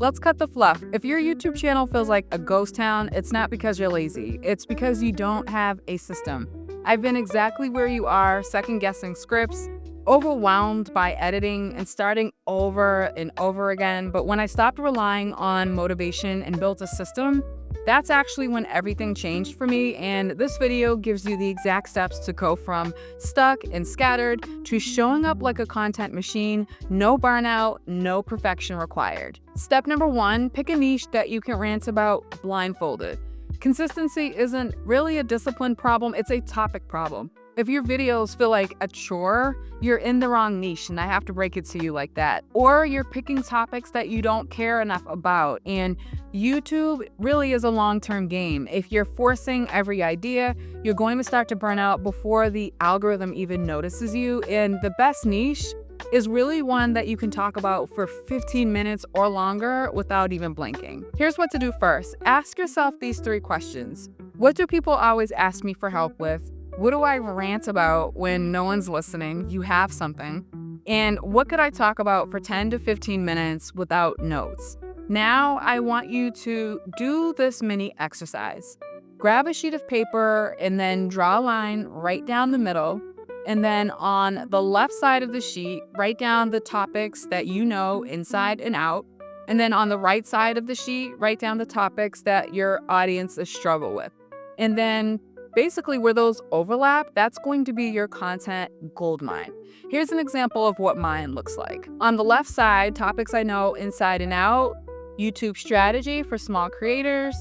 Let's cut the fluff. If your YouTube channel feels like a ghost town, it's not because you're lazy. It's because you don't have a system. I've been exactly where you are, second-guessing scripts, overwhelmed by editing and starting over and over again. But when I stopped relying on motivation and built a system, that's actually when everything changed for me. And this video gives you the exact steps to go from stuck and scattered to showing up like a content machine, no burnout, no perfection required. Step number 1, pick a niche that you can rant about blindfolded. Consistency isn't really a discipline problem, it's a topic problem. If your videos feel like a chore, you're in the wrong niche, and I have to break it to you like that. Or you're picking topics that you don't care enough about. And YouTube really is a long-term game. If you're forcing every idea, you're going to start to burn out before the algorithm even notices you. And the best niche is really one that you can talk about for 15 minutes or longer without even blinking. Here's what to do first. Ask yourself these 3 questions. What do people always ask me for help with? What do I rant about when no one's listening? You have something. And what could I talk about for 10 to 15 minutes without notes? Now I want you to do this mini exercise. Grab a sheet of paper and then draw a line right down the middle. And then on the left side of the sheet, write down the topics that you know inside and out. And then on the right side of the sheet, write down the topics that your audience is struggle with. And then basically where those overlap, that's going to be your content goldmine. Here's an example of what mine looks like. On the left side, topics I know inside and out, YouTube strategy for small creators,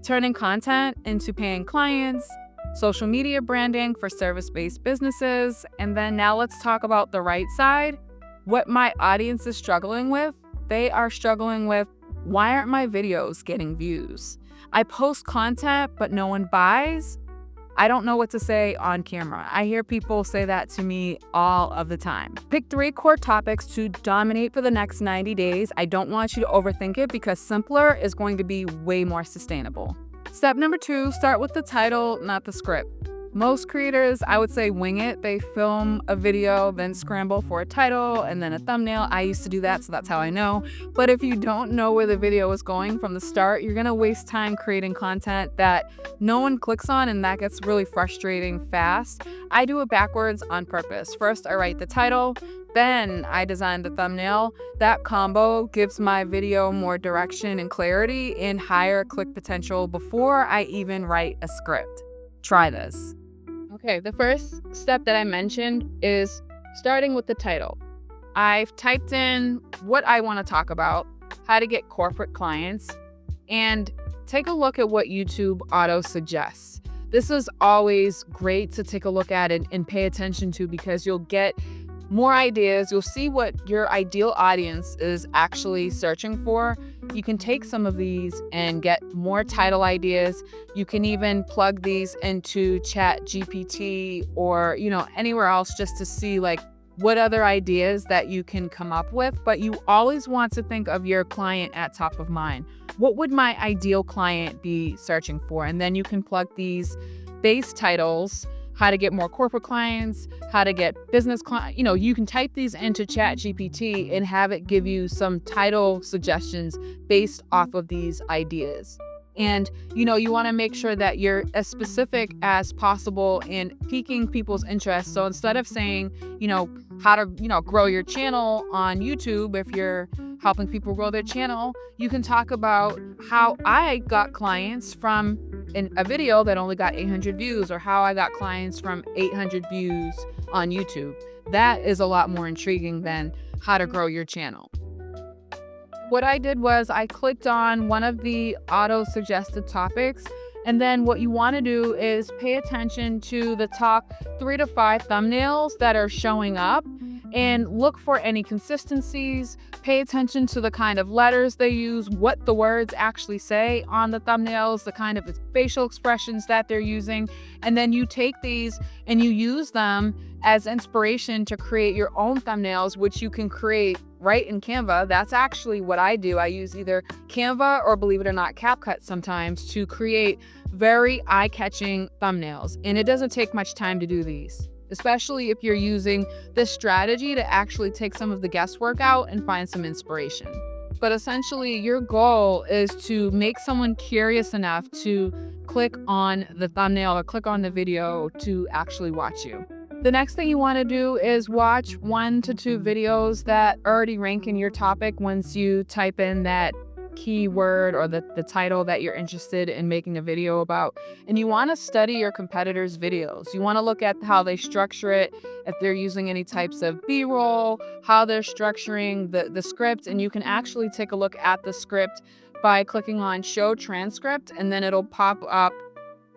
turning content into paying clients, social media branding for service-based businesses. And then now let's talk about the right side. What my audience is struggling with, they are struggling with, why aren't my videos getting views? I post content, but no one buys. I don't know what to say on camera. I hear people say that to me all of the time. Pick 3 core topics to dominate for the next 90 days. I don't want you to overthink it because simpler is going to be way more sustainable. Step number 2, start with the title, not the script. Most creators, I would say, wing it. They film a video, then scramble for a title and then a thumbnail. I used to do that, so that's how I know. But if you don't know where the video is going from the start, you're gonna waste time creating content that no one clicks on, and that gets really frustrating fast. I do it backwards on purpose. First, I write the title, then I design the thumbnail. That combo gives my video more direction and clarity and higher click potential before I even write a script. Try this. Okay, the first step that I mentioned is starting with the title. I've typed in what I want to talk about, how to get corporate clients, and take a look at what YouTube auto suggests. This is always great to take a look at it and pay attention to because you'll get more ideas. You'll see what your ideal audience is actually searching for. You can take some of these and get more title ideas. You can even plug these into ChatGPT or, anywhere else just to see like what other ideas that you can come up with. But you always want to think of your client at top of mind. What would my ideal client be searching for? And then you can plug these base titles, how to get more corporate clients, how to get business clients. You can type these into ChatGPT and have it give you some title suggestions based off of these ideas. And, you want to make sure that you're as specific as possible in piquing people's interest. So instead of saying, how to, grow your channel on YouTube, if you're helping people grow their channel, you can talk about how I got clients from a video that only got 800 views or how I got clients from 800 views on YouTube. That is a lot more intriguing than how to grow your channel. What I did was I clicked on one of the auto-suggested topics, and then what you want to do is pay attention to the top 3 to 5 thumbnails that are showing up and look for any consistencies. Pay attention to the kind of letters they use, what the words actually say on the thumbnails, the kind of facial expressions that they're using. And then you take these and you use them as inspiration to create your own thumbnails, which you can create right in Canva. That's actually what I do. I use either Canva or, believe it or not, CapCut sometimes to create very eye-catching thumbnails. And it doesn't take much time to do these, especially if you're using this strategy to actually take some of the guesswork out and find some inspiration. But essentially, your goal is to make someone curious enough to click on the thumbnail or click on the video to actually watch you. The next thing you want to do is watch 1 to 2 videos that already rank in your topic once you type in that keyword or the title that you're interested in making a video about. And you want to study your competitors' videos. You want to look at how they structure it, if they're using any types of B-roll, how they're structuring the script. And you can actually take a look at the script by clicking on show transcript, and then it'll pop up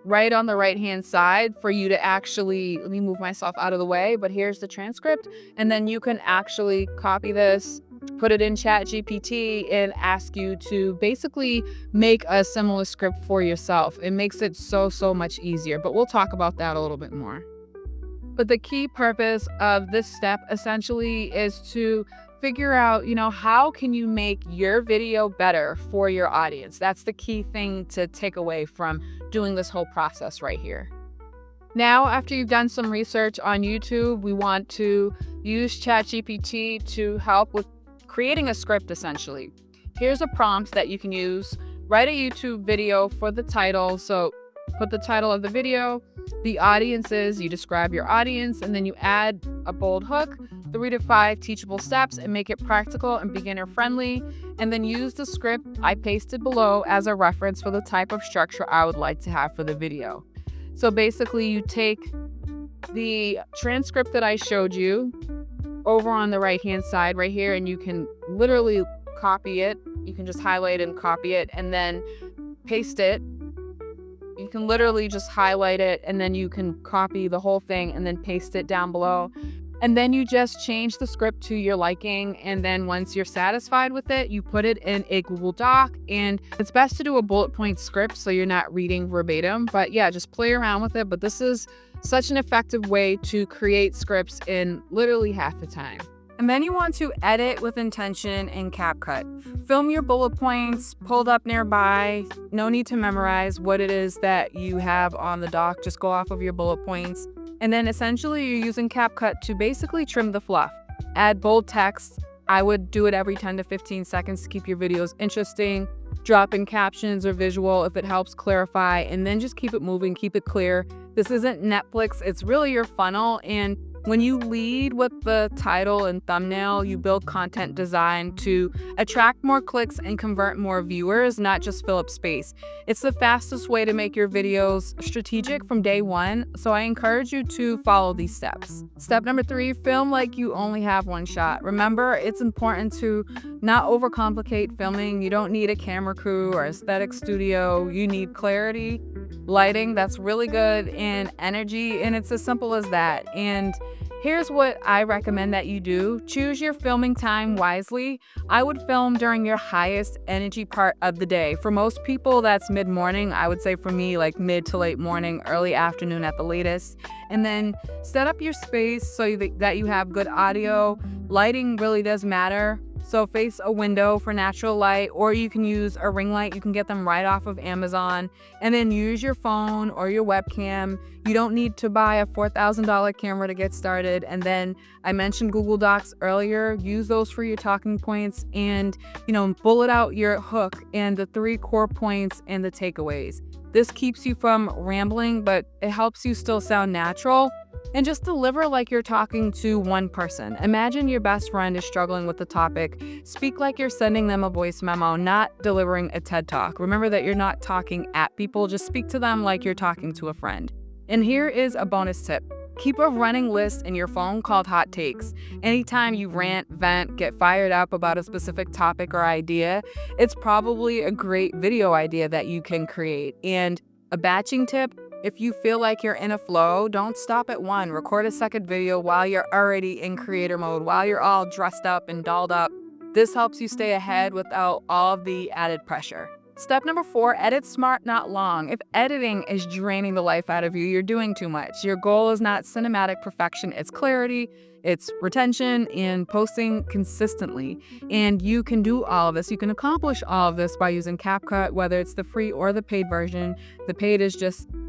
right on the right-hand side for you to actually, let me move myself out of the way, but here's the transcript. And then you can actually copy this, put it in ChatGPT, and ask you to basically make a similar script for yourself. It makes it so much easier, but we'll talk about that a little bit more. But the key purpose of this step essentially is to figure out, how can you make your video better for your audience? That's the key thing to take away from doing this whole process right here. Now, after you've done some research on YouTube, we want to use ChatGPT to help with creating a script, essentially. Here's a prompt that you can use. Write a YouTube video for the title. So put the title of the video, the audiences, you describe your audience, and then you add a bold hook, 3 to 5 teachable steps, and make it practical and beginner friendly. And then use the script I pasted below as a reference for the type of structure I would like to have for the video. So basically, you take the transcript that I showed you over on the right-hand side right here, and you can literally copy it. You can just highlight and copy it and then paste it. You can literally just highlight it and then you can copy the whole thing and then paste it down below. And then you just change the script to your liking. And then once you're satisfied with it, you put it in a Google Doc. And it's best to do a bullet point script so you're not reading verbatim. But yeah, just play around with it. But this is such an effective way to create scripts in literally half the time. And then you want to edit with intention in CapCut. Film your bullet points pulled up nearby. No need to memorize what it is that you have on the doc. Just go off of your bullet points. And then essentially you're using CapCut to basically trim the fluff. Add bold text. I would do it every 10 to 15 seconds to keep your videos interesting. Drop in captions or visual if it helps clarify. And then just keep it moving, keep it clear. This isn't Netflix. It's really your funnel. And when you lead with the title and thumbnail, you build content designed to attract more clicks and convert more viewers, not just fill up space. It's the fastest way to make your videos strategic from day one, so I encourage you to follow these steps. Step number 3, film like you only have one shot. Remember, it's important to not overcomplicate filming. You don't need a camera crew or aesthetic studio. You need clarity, lighting that's really good, and energy, and it's as simple as that. And here's what I recommend that you do. Choose your filming time wisely. I would film during your highest energy part of the day. For most people, that's mid-morning. I would say for me, like mid to late morning, early afternoon at the latest. And then set up your space so that you have good audio. Lighting really does matter. So face a window for natural light, or you can use a ring light. You can get them right off of Amazon. And then use your phone or your webcam. You don't need to buy a $4,000 camera to get started. And then I mentioned Google Docs earlier. Use those for your talking points and, bullet out your hook and the 3 core points and the takeaways. This keeps you from rambling, but it helps you still sound natural. And just deliver like you're talking to one person. Imagine your best friend is struggling with the topic. Speak like you're sending them a voice memo, not delivering a TED Talk. Remember that you're not talking at people. Just speak to them like you're talking to a friend. And here is a bonus tip. Keep a running list in your phone called hot takes. Anytime you rant, vent, get fired up about a specific topic or idea, it's probably a great video idea that you can create. And a batching tip, if you feel like you're in a flow, don't stop at one. Record a second video while you're already in creator mode, while you're all dressed up and dolled up. This helps you stay ahead without all of the added pressure. Step number 4, edit smart, not long. If editing is draining the life out of you, you're doing too much. Your goal is not cinematic perfection, it's clarity, it's retention, and posting consistently. And you can do all of this. You can accomplish all of this by using CapCut, whether it's the free or the paid version. The paid is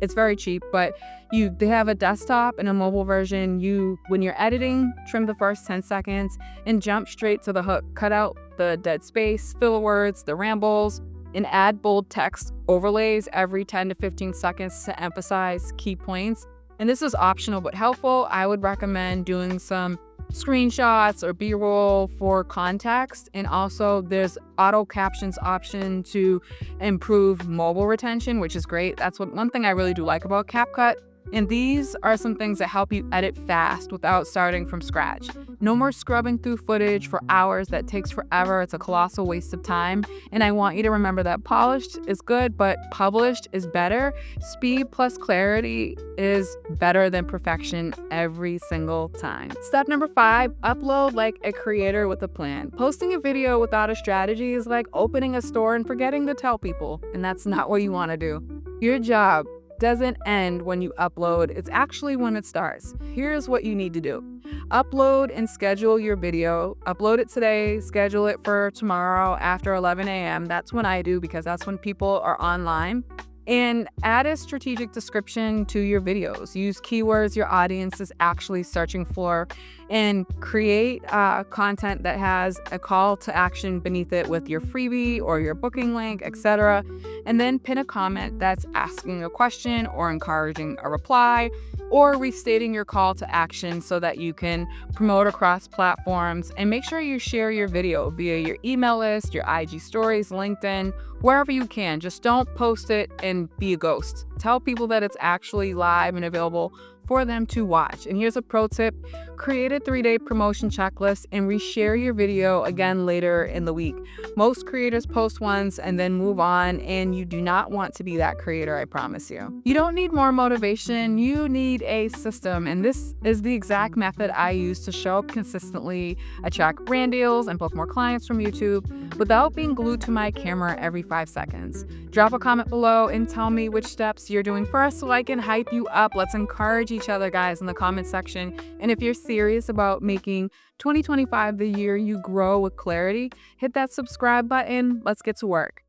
it's very cheap, but they have a desktop and a mobile version. When you're editing, trim the first 10 seconds and jump straight to the hook. Cut out the dead space, filler words, the rambles, and add bold text overlays every 10 to 15 seconds to emphasize key points. And this is optional but helpful. I would recommend doing some screenshots or B-roll for context. And also there's auto captions option to improve mobile retention, which is great. That's one thing I really do like about CapCut. And these are some things that help you edit fast without starting from scratch. No more scrubbing through footage for hours. That takes forever. It's a colossal waste of time. And I want you to remember that polished is good, but published is better. Speed plus clarity is better than perfection every single time. Step number 5, upload like a creator with a plan. Posting a video without a strategy is like opening a store and forgetting to tell people. And that's not what you want to do. Your job doesn't end when you upload, it's actually when it starts. Here's what you need to do. Upload and schedule your video. Upload it today, schedule it for tomorrow after 11 a.m. That's when I do, because that's when people are online. And add a strategic description to your videos. Use keywords your audience is actually searching for, and create content that has a call to action beneath it with your freebie or your booking link, etc. And then pin a comment that's asking a question or encouraging a reply, or restating your call to action so that you can promote across platforms. And make sure you share your video via your email list, your IG stories, LinkedIn, wherever you can. Just don't post it and be a ghost. Tell people that it's actually live and available for them to watch. And here's a pro tip: create a 3-day promotion checklist and reshare your video again later in the week. Most creators post once and then move on, and you do not want to be that creator, I promise you. You don't need more motivation, you need a system. And this is the exact method I use to show up consistently, attract brand deals, and book more clients from YouTube without being glued to my camera every 5 seconds. Drop a comment below and tell me which steps you're doing first so I can hype you up. Let's encourage each other, guys, in the comment section. And if you're serious about making 2025 the year you grow with clarity, hit that subscribe button. Let's get to work.